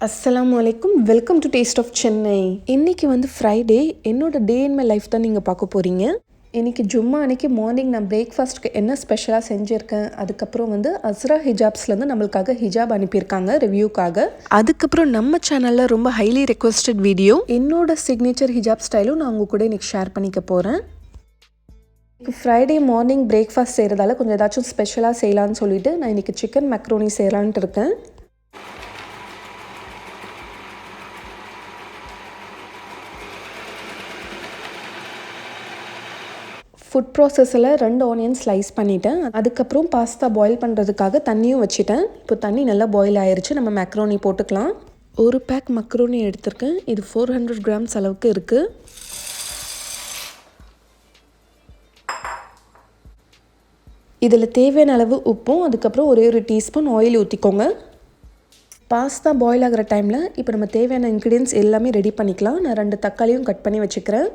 அஸ்ஸலாமுஅலைக்கும், welcome to taste of Chennai. இன்றைக்கி வந்து Friday, என்னோட டே இன் மை லைஃப் தான் நீங்கள் பார்க்க போகிறீங்க. இன்றைக்கி ஜும்மா அன்றைக்கி மார்னிங் நான் பிரேக்ஃபாஸ்ட்டுக்கு என்ன ஸ்பெஷலாக செஞ்சுருக்கேன். அதுக்கப்புறம் வந்து அஸ்ரா ஹிஜாப்ஸ்லேருந்து நம்மளுக்காக ஹிஜாப் அனுப்பியிருக்காங்க ரிவ்யூக்காக. அதுக்கப்புறம் நம்ம சேனலில் ரொம்ப ஹைலி ரெக்வஸ்டட் வீடியோ என்னோட சிக்னேச்சர் ஹிஜாப் ஸ்டைலும் நான் உங்கள் கூட இன்றைக்கி ஷேர் பண்ணிக்க போகிறேன். ஃப்ரைடே மார்னிங் பிரேக்ஃபாஸ்ட் செய்கிறதால கொஞ்சம் ஏதாச்சும் ஸ்பெஷலாக செய்யலான்னு சொல்லிவிட்டு நான் இன்றைக்கி சிக்கன் மேக்ரோனி செய்யலான்ட்டு இருக்கேன். ஃபுட் ப்ராசஸில் 2 ஆனியன் ஸ்லைஸ் பண்ணிவிட்டேன். அதுக்கப்புறம் பாஸ்தா பாயில் பண்ணுறதுக்காக தண்ணியும் வச்சுட்டேன். இப்போ தண்ணி நல்லா பாயில் ஆயிடுச்சு. நம்ம மேக்ரோனி போட்டுக்கலாம். ஒரு பேக் மக்ரோனி எடுத்திருக்கேன். இது 400 கிராம்ஸ் அளவுக்கு இருக்குது. இதில் தேவையான அளவு உப்பும் அதுக்கப்புறம் ஒரு டீஸ்பூன் ஆயில் ஊற்றிக்கோங்க. பாஸ்தா பாயில் ஆகிற டைமில் இப்போ நம்ம தேவையான இன்க்ரீடியன்ஸ் எல்லாமே ரெடி பண்ணிக்கலாம். நான் 2 தக்காளியும் கட் பண்ணி வச்சுக்கிறேன்.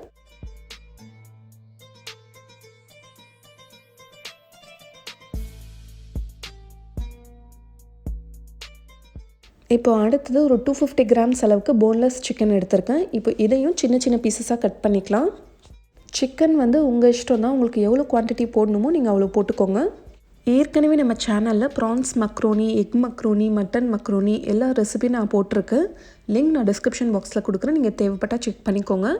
இப்போ அடுத்தது ஒரு 250 கிராம்ஸ் அளவுக்கு போன்லெஸ் சிக்கன் எடுத்திருக்கேன். இப்போ இதையும் சின்ன சின்ன பீசஸாக கட் பண்ணிக்கலாம். சிக்கன் வந்து உங்கள் இஷ்டம் தான். உங்களுக்கு எவ்வளோ குவான்டிட்டி போடணுமோ நீங்கள் அவ்வளோ போட்டுக்கோங்க. ஏற்கனவே நம்ம சேனலில் prawns macaroni, egg macaroni, mutton macaroni எல்லா ரெசிபியும் நான் போட்டிருக்கேன். லிங்க் நான் டிஸ்கிரிப்ஷன் பாக்ஸில் கொடுக்குறேன். நீங்கள் தேவைப்பட்டால் செக் பண்ணிக்கோங்க.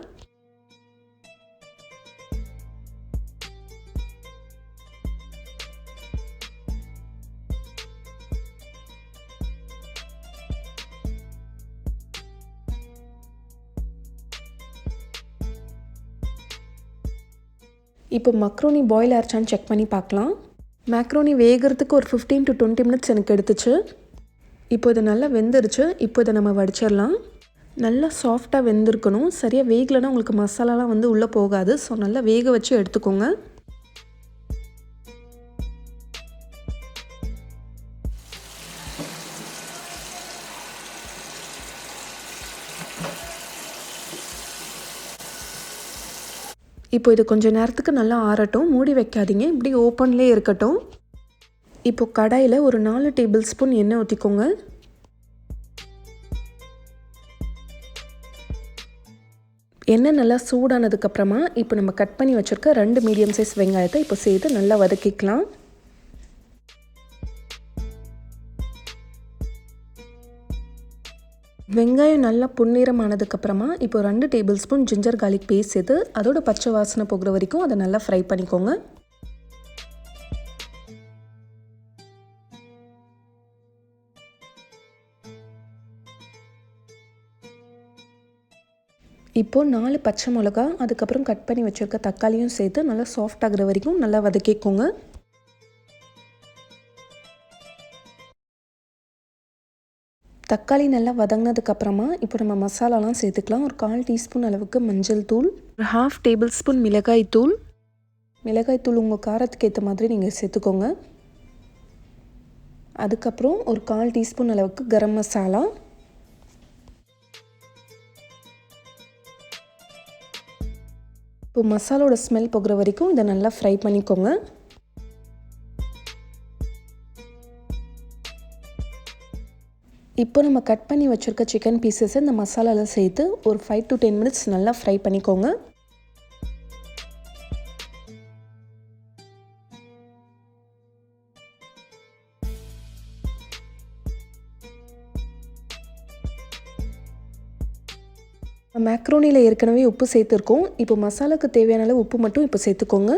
இப்போ மக்ரோனி பாயில் ஆயிடுச்சான்னு செக் பண்ணி பார்க்கலாம். மேக்ரோனி வேகிறதுக்கு ஒரு 15 to 20 மினிட்ஸ் எனக்கு எடுத்துச்சு. இப்போ இது நல்லா வெந்துருச்சு. இப்போ இதை நம்ம வடிச்சிடலாம். நல்லா சாஃப்டாக வெந்திருக்கணும். சரியாக வேகலைன்னா உங்களுக்கு மசாலாலாம் வந்து உள்ளே போகாது. ஸோ நல்லா வேக வச்சு எடுத்துக்கோங்க. இப்போ இது கொஞ்சம் நேரத்துக்கு நல்லா ஆறட்டும். மூடி வைக்காதீங்க, இப்படி ஓப்பன்லேயே இருக்கட்டும். இப்போ கடாயில் ஒரு 4 டேபிள் ஸ்பூன் எண்ணெய் ஊற்றிக்கோங்க. எண்ணெய் நல்லா சூடானதுக்கப்புறமா இப்போ நம்ம கட் பண்ணி வச்சுருக்க 2 மீடியம் சைஸ் வெங்காயத்தை இப்போ சேர்த்து நல்லா வதக்கிக்கலாம். வெங்காயம் நல்லா பொன்னிறமானதுக்கப்புறமா இப்போ 2 tablespoon ginger garlic paste சேர்த்து அதோட பச்சை வாசனை போகிற வரைக்கும் அதை நல்லா ஃப்ரை பண்ணிக்கோங்க. இப்போது 4 பச்சை மிளகா அதுக்கப்புறம் கட் பண்ணி வச்சுருக்க தக்காளியும் சேர்த்து நல்லா சாஃப்ட் ஆகிற வரைக்கும் நல்லா வதக்கிக்கோங்க. தக்காளி நல்லா வதங்கினதுக்கப்புறமா இப்போ நம்ம மசாலாலாம் சேர்த்துக்கலாம். ஒரு 1/4 டீஸ்பூன் அளவுக்கு மஞ்சள் தூள், ஒரு 1/2 டேபிள் ஸ்பூன் மிளகாய் தூள். மிளகாய் தூள் உங்கள் காரத்துக்கு ஏற்ற மாதிரி நீங்கள் சேர்த்துக்கோங்க. அதுக்கப்புறம் ஒரு 1/4 டீஸ்பூன் அளவுக்கு கரம் மசாலா. இப்போ மசாலோட ஸ்மெல் போகிற வரைக்கும் இதை நல்லா ஃப்ரை பண்ணிக்கோங்க. இப்போ நம்ம கட் பண்ணி வச்சுருக்க சிக்கன் பீசஸை இந்த மசாலாவில் சேர்த்து ஒரு 5 to 10 மினிட்ஸ் நல்லா ஃப்ரை பண்ணிக்கோங்க. மேக்ரோனியில் ஏற்கனவே உப்பு சேர்த்துருக்கோம். இப்போ மசாலாவுக்கு தேவையான அளவு உப்பு மட்டும் இப்போ சேர்த்துக்கோங்க.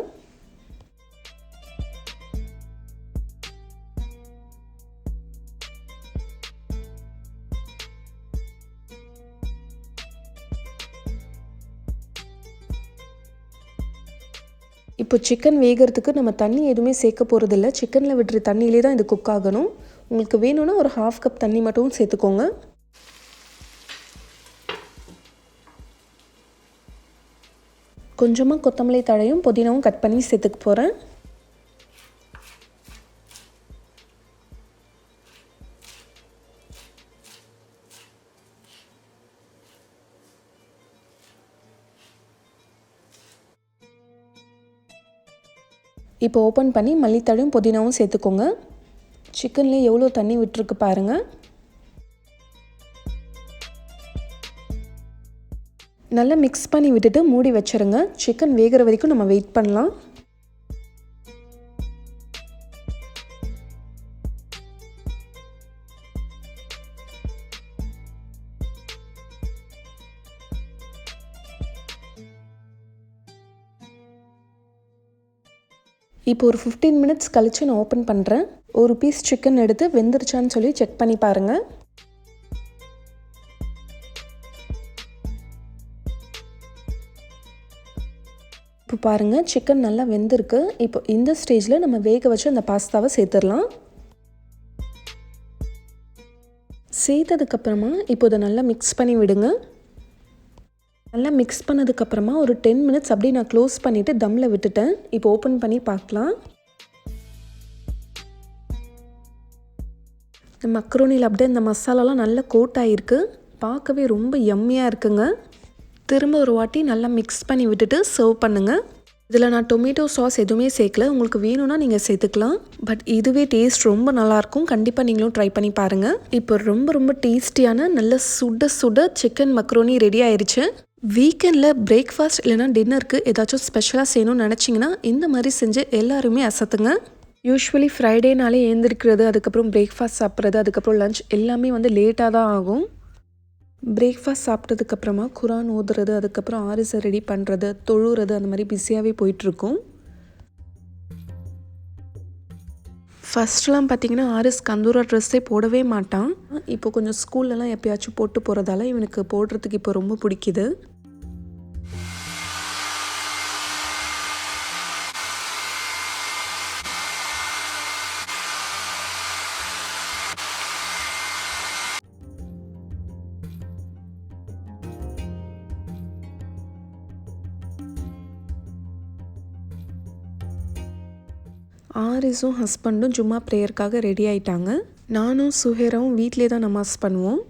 இப்போ சிக்கன் வேகிறதுக்கு நம்ம தண்ணி எதுவுமே சேர்க்க போகிறதில்ல. சிக்கனில் விடுற தண்ணியிலே தான் இது குக் ஆகணும். உங்களுக்கு வேணும்னா ஒரு 1/2 கப் தண்ணி மட்டும் சேர்த்துக்கோங்க. கொஞ்சமாக கொத்தமல்லி தழையும் புதினாவும் கட் பண்ணி சேர்த்துக்க போகிறேன். இப்போ ஓப்பன் பண்ணி மல்லித்தழையும் புதினாவும் சேர்த்துக்கோங்க. சிக்கன்லேயே எவ்வளோ தண்ணி விட்டுருக்கு பாருங்கள். நல்லா மிக்ஸ் பண்ணி விட்டுட்டு மூடி வச்சுருங்க. சிக்கன் வேகிற வரைக்கும் நம்ம வெயிட் பண்ணலாம். இப்போ ஒரு 15 மினிட்ஸ் கழித்து நான் ஓப்பன் பண்ணுறேன். ஒரு பீஸ் சிக்கன் எடுத்து வெந்துருச்சான்னு சொல்லி செக் பண்ணி பாருங்கள். இப்போ பாருங்கள், சிக்கன் நல்லா வெந்திருக்கு. இப்போ இந்த ஸ்டேஜில் நம்ம வேக வச்சு அந்த பாஸ்தாவை சேர்த்துடலாம். சேர்த்ததுக்கப்புறமா இப்போ இதை நல்லா மிக்ஸ் பண்ணி விடுங்க. நல்லா மிக்ஸ் பண்ணதுக்கப்புறமா ஒரு 10 மினிட்ஸ் அப்படியே நான் க்ளோஸ் பண்ணிவிட்டு தம்மில் விட்டுட்டேன். இப்போ ஓப்பன் பண்ணி பார்க்கலாம். இந்த மக்ரோனியில் அப்படியே இந்த மசாலாலாம் நல்லா கோட் ஆகிருக்கு. பார்க்கவே ரொம்ப யம்மியாக இருக்குங்க. திரும்ப ஒரு வாட்டி நல்லா மிக்ஸ் பண்ணி விட்டுட்டு சர்வ் பண்ணுங்கள். இதில் நான் டொமேட்டோ சாஸ் எதுவுமே சேர்க்கல. உங்களுக்கு வேணும்னா நீங்கள் சேர்த்துக்கலாம். பட் இதுவே டேஸ்ட் ரொம்ப நல்லாயிருக்கும். கண்டிப்பாக நீங்களும் ட்ரை பண்ணி பாருங்கள். இப்போ ரொம்ப டேஸ்டியான நல்ல சுட சுட சிக்கன் மக்ரோனி ரெடி ஆயிடுச்சு. வீக்கெண்டில் பிரேக்ஃபாஸ்ட் இல்லைனா டின்னருக்கு ஏதாச்சும் ஸ்பெஷலாக செய்யணும்னு நினச்சிங்கன்னா இந்த மாதிரி செஞ்சு எல்லாருமே அசத்துங்க. யூஸ்வலி ஃப்ரைடேனாலே எழுந்திருக்கிறது, அதுக்கப்புறம் பிரேக்ஃபாஸ்ட் சாப்பிட்றது, அதுக்கப்புறம் லஞ்ச் எல்லாமே லேட்டாக தான் ஆகும். பிரேக்ஃபாஸ்ட் சாப்பிட்டதுக்கப்புறமா குரான் ஓதுறது, அதுக்கப்புறம் ஆரிஸை ரெடி பண்ணுறது, தொழுறது, அந்த மாதிரி பிஸியாகவே போயிட்டுருக்கும். ஃபஸ்ட்லாம் பார்த்திங்கன்னா ஆரிஸ் கந்தூரா ட்ரெஸ்ஸே போடவே மாட்டான். இப்போ கொஞ்சம் ஸ்கூல்லலாம் எப்போயாச்சும் போட்டு போகிறதால இவனுக்கு போடுறதுக்கு இப்போ ரொம்ப பிடிக்குது. ஆரிஸும் ஹஸ்பண்டும் ஜும்மா ப்ரேயருக்காக ரெடி ஆகிட்டாங்க. நானும் சுஹேராவும் வீட்டிலே தான் நமாஸ் பண்ணுவோம்.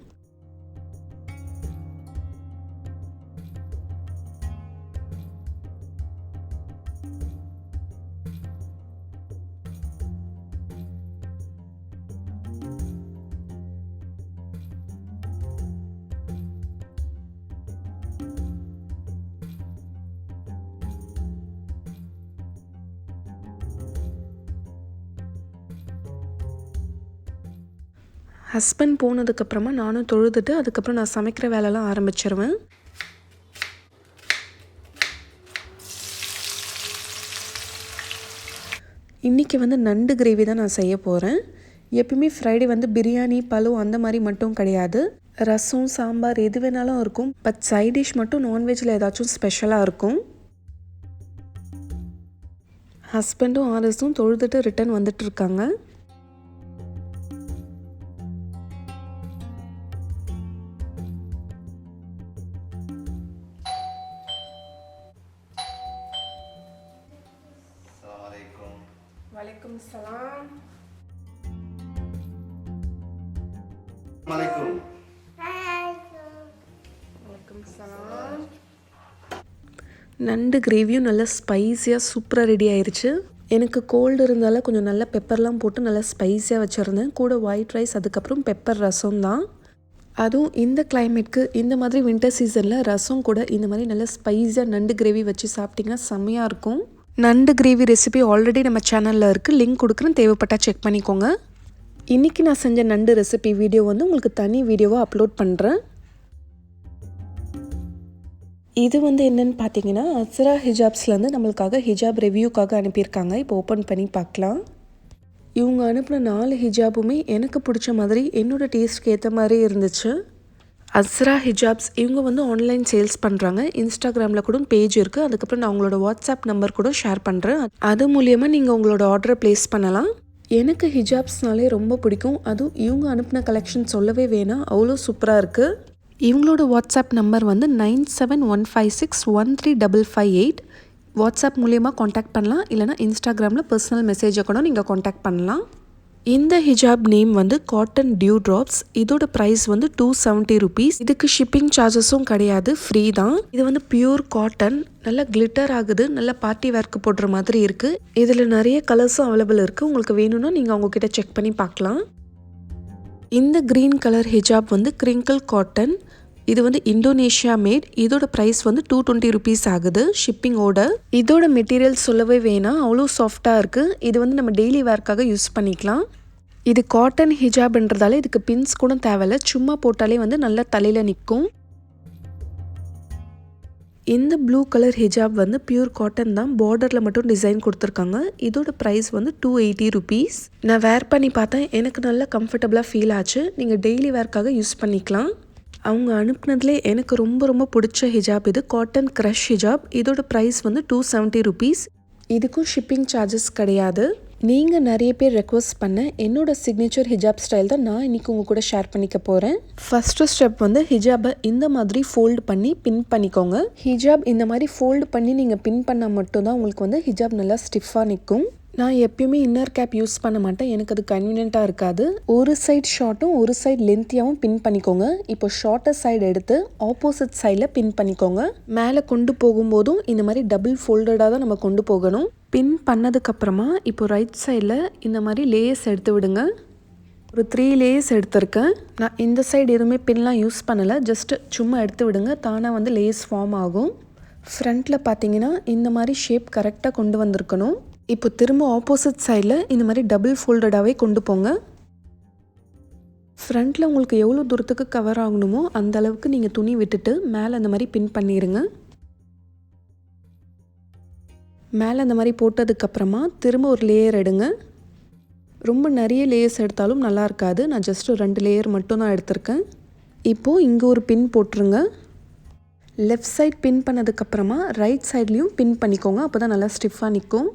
ஹஸ்பண்ட் போனதுக்கப்புறமா நானும் தொழுதுட்டு அதுக்கப்புறம் நான் சமைக்கிற வேலைலாம் ஆரம்பிச்சிருவேன். இன்றைக்கி நண்டு கிரேவி தான் நான் செய்ய போகிறேன். எப்பயுமே ஃப்ரைடே பிரியாணி, பலோ அந்த மாதிரி மட்டும் கிடையாது. ரசம், சாம்பார் எது வேணாலும் இருக்கும். பட் சைட் டிஷ் மட்டும் நான்வெஜ்ஜில் ஏதாச்சும் ஸ்பெஷலாக இருக்கும். ஹஸ்பண்டும் ஆரிஸும் தொழுதுட்டு ரிட்டன் வந்துட்டுருக்காங்க. वालेकुम सलाम. वालेकुम सलाम. நண்டு கிரேவியும் நல்லா ஸ்பைஸியாக சூப்பராக ரெடி ஆயிடுச்சு. எனக்கு கோல்டு இருந்தால கொஞ்சம் நல்லா பெப்பர்லாம் போட்டு நல்லா ஸ்பைஸியாக வச்சுருந்தேன். கூட ஒயிட் ரைஸ், அதுக்கப்புறம் பெப்பர் ரசம் தான். அதுவும் இந்த கிளைமேட்க்கு இந்த மாதிரி வின்டர் சீசனில் ரசம் கூட இந்த மாதிரி நல்லா ஸ்பைஸியாக நண்டு கிரேவி வச்சு சாப்பிட்டிங்கன்னா செம்மையாக இருக்கும். நண்டு கிரேவி ரெசிபி ஆல்ரெடி நம்ம சேனலில் இருக்குது, லிங்க் கொடுக்குறேன், தேவைப்பட்டால் செக் பண்ணிக்கோங்க. இன்றைக்கி நான் செஞ்ச நண்டு ரெசிபி வீடியோ உங்களுக்கு தனி வீடியோவாக அப்லோட் பண்ணுறேன். இது என்னென்னு பார்த்தீங்கன்னா அஸ்ரா ஹிஜாப்ஸ்லேருந்து நம்மளுக்காக ஹிஜாப் ரிவ்யூக்காக அனுப்பியிருக்காங்க. இப்போ ஓப்பன் பண்ணி பார்க்கலாம். இவங்க அனுப்பின 4 ஹிஜாபுமே எனக்கு பிடிச்ச மாதிரி என்னோடய டேஸ்ட்க்கு ஏற்ற மாதிரி இருந்துச்சு. அஸ்ரா ஹிஜாப்ஸ் இவங்க ஆன்லைன் சேல்ஸ் பண்ணுறாங்க. இன்ஸ்டாகிராமில் கூட பேஜ் இருக்குது. அதுக்கப்புறம் நான் அவங்களோட வாட்ஸ்அப் நம்பர் கூட ஷேர் பண்ணுறேன். அது மூலியமாக நீங்கள் உங்களோட ஆர்டரை ப்ளேஸ் பண்ணலாம். எனக்கு ஹிஜாப்ஸ்னாலே ரொம்ப பிடிக்கும். அதுவும் இவங்க அனுப்பின கலெக்ஷன் சொல்லவே வேணாம், அவ்வளோ சூப்பராக இருக்குது. இவங்களோட வாட்ஸ்அப் நம்பர் வந்து 9715613558. வாட்ஸ்அப் மூலயமா காண்டாக்ட் பண்ணலாம், இல்லைனா இன்ஸ்டாகிராமில் பர்சனல் மெசேஜை கூட நீங்கள் காண்டாக்ட் பண்ணலாம். இந்த ஹிஜாப் நேம் வந்து காட்டன் டியூ ட்ராப்ஸ். இதோட ப்ரைஸ் வந்து 270 ருபீஸ். இதுக்கு ஷிப்பிங் சார்ஜஸும் கிடையாது, ஃப்ரீ தான். இது வந்து பியூர் காட்டன், நல்லா கிளிட்டர் ஆகுது, நல்லா பார்ட்டி வேர்க்கு போடுற மாதிரி இருக்குது. இதில் நிறைய கலர்ஸும் அவைலபிள் இருக்குது. உங்களுக்கு வேணும்னா நீங்கள் அவங்கக்கிட்ட செக் பண்ணி பார்க்கலாம். இந்த க்ரீன் கலர் ஹிஜாப் வந்து கிரிங்கிள் காட்டன். இது வந்து இந்தோனேஷியா மேட். இதோட ப்ரைஸ் வந்து 220 ருபீஸ் ஆகுது ஷிப்பிங்கோட. இதோட மெட்டீரியல் சொல்லவே வேணாம், அவ்வளோ சாஃப்டாக இருக்குது. இது வந்து நம்ம டெய்லி வேர்க்காக யூஸ் பண்ணிக்கலாம். இது காட்டன் ஹிஜாப்ன்றதால இதுக்கு பின்ஸ் கூட தேவையில்லை, சும்மா போட்டாலே வந்து நல்லா தலையில் நிற்கும். இந்த ப்ளூ கலர் ஹிஜாப் வந்து பியூர் காட்டன் தான், பார்டரில் மட்டும் டிசைன் கொடுத்துருக்காங்க. இதோட ப்ரைஸ் வந்து 280 ருபீஸ். நான் வேர் பண்ணி பார்த்தேன், எனக்கு நல்லா கம்ஃபர்டபுளாக ஃபீல் ஆச்சு. நீங்கள் டெய்லி வேர்க்காக யூஸ் பண்ணிக்கலாம். அவங்க அனுப்புனதுலே எனக்கு ரொம்ப பிடிச்ச ஹிஜாப் இது காட்டன் க்ரஷ் ஹிஜாப். இதோட ப்ரைஸ் வந்து 270 ருபீஸ். இதுக்கும் ஷிப்பிங் சார்ஜஸ் கிடையாது. நீங்கள் நிறைய பேர் ரெக்வஸ்ட் பண்ண என்னோட சிக்னேச்சர் ஹிஜாப் ஸ்டைல் தான் நான் இன்றைக்கி உங்கள் கூட ஷேர் பண்ணிக்க போகிறேன். ஃபஸ்ட்டு ஸ்டெப் வந்து ஹிஜாபை இந்த மாதிரி ஃபோல்டு பண்ணி பின் பண்ணிக்கோங்க. ஹிஜாப் இந்த மாதிரி ஃபோல்டு பண்ணி நீங்கள் பின் பண்ணால் மட்டும்தான் உங்களுக்கு வந்து ஹிஜாப் நல்லா ஸ்டிஃபாக நிற்கும். நான் எப்பயுமே இன்னர் கேப் யூஸ் பண்ண மாட்டேன், எனக்கு அது கன்வீனியண்ட்டாக இருக்காது. ஒரு சைட் ஷார்ட்டும் ஒரு சைட் லென்த்தியாகவும் பின் பண்ணிக்கோங்க. இப்போ ஷார்ட்டர் சைடு எடுத்து ஆப்போசிட் சைடில் பின் பண்ணிக்கோங்க. மேலே கொண்டு போகும்போதும் இந்த மாதிரி டபுள் ஃபோல்டடாக தான் நம்ம கொண்டு போகணும். பின் பண்ணதுக்கப்புறமா இப்போ ரைட் சைடில் இந்த மாதிரி லேயர்ஸ் எடுத்து விடுங்க. ஒரு 3 லேயர்ஸ் எடுத்திருக்கேன். நான் இந்த சைடு எதுவுமே பின்லாம் யூஸ் பண்ணலை, ஜஸ்ட்டு சும்மா எடுத்து விடுங்க, தானாக வந்து லேயர்ஸ் ஃபார்ம் ஆகும். ஃப்ரண்ட்டில் பார்த்தீங்கன்னா இந்த மாதிரி ஷேப் கரெக்டாக கொண்டு வந்திருக்கணும். இப்போ திரும்ப ஆப்போசிட் சைடில் இந்த மாதிரி டபுள் ஃபோல்டடாகவே கொண்டு போங்க. ஃப்ரண்ட்டில் உங்களுக்கு எவ்வளோ தூரத்துக்கு கவர் ஆகணுமோ அந்த அளவுக்கு நீங்கள் துணி விட்டுட்டு மேலே அந்த மாதிரி பின் பண்ணிடுங்க. மேலே அந்த மாதிரி போட்டதுக்கப்புறமா திரும்ப ஒரு லேயர் எடுங்க. ரொம்ப நிறைய லேயர்ஸ் எடுத்தாலும் நல்லா இருக்காது, நான் ஜஸ்ட்டு 2 லேயர் மட்டும் தான் எடுத்திருக்கேன். இப்போது இங்கே ஒரு பின் போட்டுருங்க. லெஃப்ட் சைட் பின் பண்ணதுக்கப்புறமா ரைட் சைட்லேயும் பின் பண்ணிக்கோங்க, அப்போ தான் நல்லா ஸ்டிஃபாக நிற்கும்.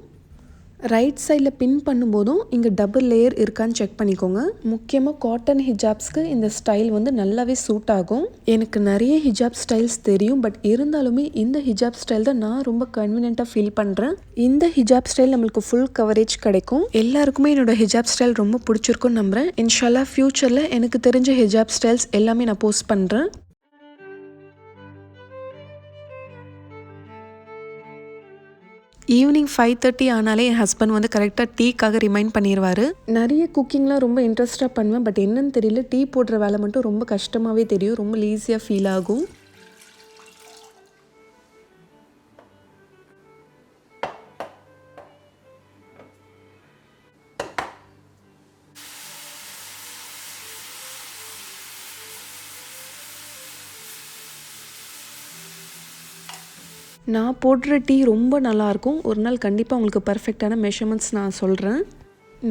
ரைட் சைடில் பின் பண்ணும்போதும் இங்கே டபுள் லேயர் இருக்கான்னு செக் பண்ணிக்கோங்க. முக்கியமாக காட்டன் ஹிஜாப்ஸ்க்கு இந்த ஸ்டைல் வந்து நல்லாவே சூட் ஆகும். எனக்கு நிறைய ஹிஜாப் ஸ்டைல்ஸ் தெரியும், பட் இருந்தாலுமே இந்த ஹிஜாப் ஸ்டைல் தான் நான் ரொம்ப கன்வீனியண்ட்டாக ஃபீல் பண்ணுறேன். இந்த ஹிஜாப் ஸ்டைல் நம்மளுக்கு ஃபுல் கவரேஜ் கிடைக்கும். எல்லாருக்குமே என்னோட ஹிஜாப் ஸ்டைல் ரொம்ப பிடிச்சிருக்குன்னு நம்புகிறேன். இன்ஷால்லா ஃப்யூச்சரில் எனக்கு தெரிஞ்ச ஹிஜாப் ஸ்டைல்ஸ் எல்லாமே நான் போஸ்ட் பண்ணுறேன். ஈவினிங் 5:30 ஆனாலே என் ஹஸ்பண்ட் வந்து கரெக்டாக டீக்காக ரிமைண்ட் பண்ணிடுவார். நிறைய குக்கிங்லாம் ரொம்ப இன்ட்ரெஸ்ட்டாக பண்ணுவேன், பட் என்னன்னு தெரியல, டீ போடுற வேலை மட்டும் ரொம்ப கஷ்டமாகவே தெரியும், ரொம்ப ஈஸியாக ஃபீல் ஆகும். நான் போடுற டீ ரொம்ப நல்லாயிருக்கும். ஒரு நாள் கண்டிப்பாக உங்களுக்கு பர்ஃபெக்டான மெஷர்மெண்ட்ஸ் நான் சொல்கிறேன்.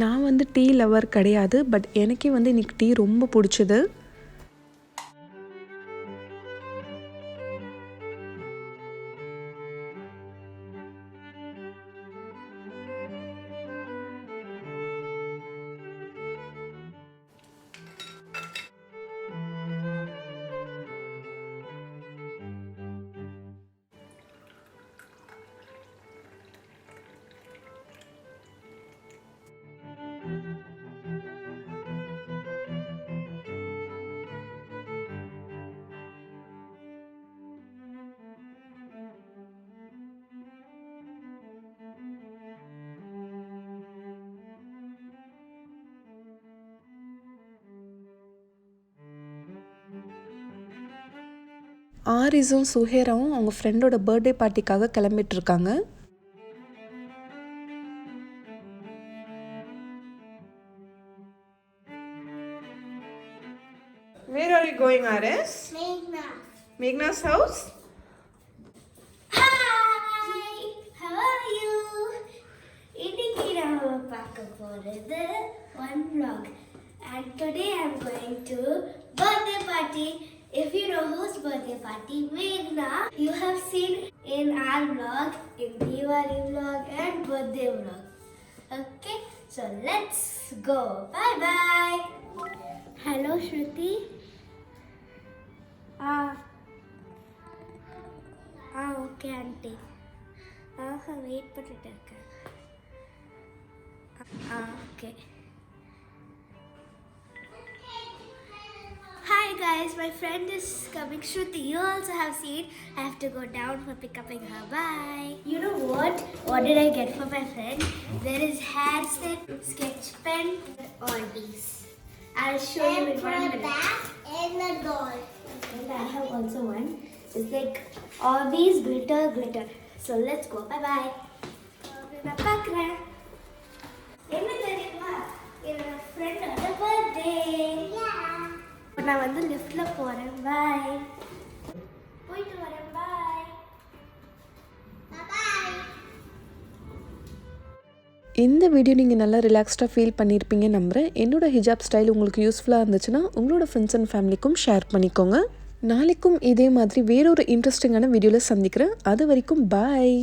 நான் வந்து டீ லவர் கிடையாது, பட் எனக்கே வந்து இன்றைக்கி டீ ரொம்ப பிடிச்சது. ஆரிஸும் சுஹேராவும் அவங்க ஃப்ரெண்டோட birthday பார்ட்டிக்காக கிளம்பிட்டுருக்காங்க. Where are you going, Aris? Meghna's house? Hi! How are you? இன்னைக்கு நாம பார்க்க போறது one vlog. And today I'm going to birthday party. If you know whose birthday party, Meghna, you have seen in our vlog, in Diwali vlog and birthday vlog. Okay, so let's go. Bye bye. Hello Shruti. அதுக்காக wait பண்ணிட்டு இருக்கேன். Okay. Hi guys, my friend is coming. Shruti, you also have seen. I have to go down for picking her. Bye. You know what? What did I get for my friend? There is hand set, sketch pen, and all these. I'll show you in 1 minute. And the doll. And I have also one. It's like all these glitter. So let's go. Bye bye. நான் பார்க்குறேன். என்ன தெரியுமா? என்னோட ஃப்ரெண்டோட birthday. நான் வந்து லிஃப்ட்ல போறேன். பாய். போயிட்டு வரேன். பாய். பாய். இந்த வீடியோ நீங்கள் நல்லா ரிலாக்ஸ்டாக ஃபீல் பண்ணியிருப்பீங்க நம்புகிறேன். என்னோட ஹிஜாப் ஸ்டைல் உங்களுக்கு யூஸ்ஃபுல்லாக இருந்துச்சுன்னா உங்களோட ஃப்ரெண்ட்ஸ் அண்ட் ஃபேமிலிக்கும் ஷேர் பண்ணிக்கோங்க. நாளைக்கும் இதே மாதிரி வேறொரு இன்ட்ரெஸ்டிங்கான வீடியோவில் சந்திக்கிறேன். அது வரைக்கும் பாய்.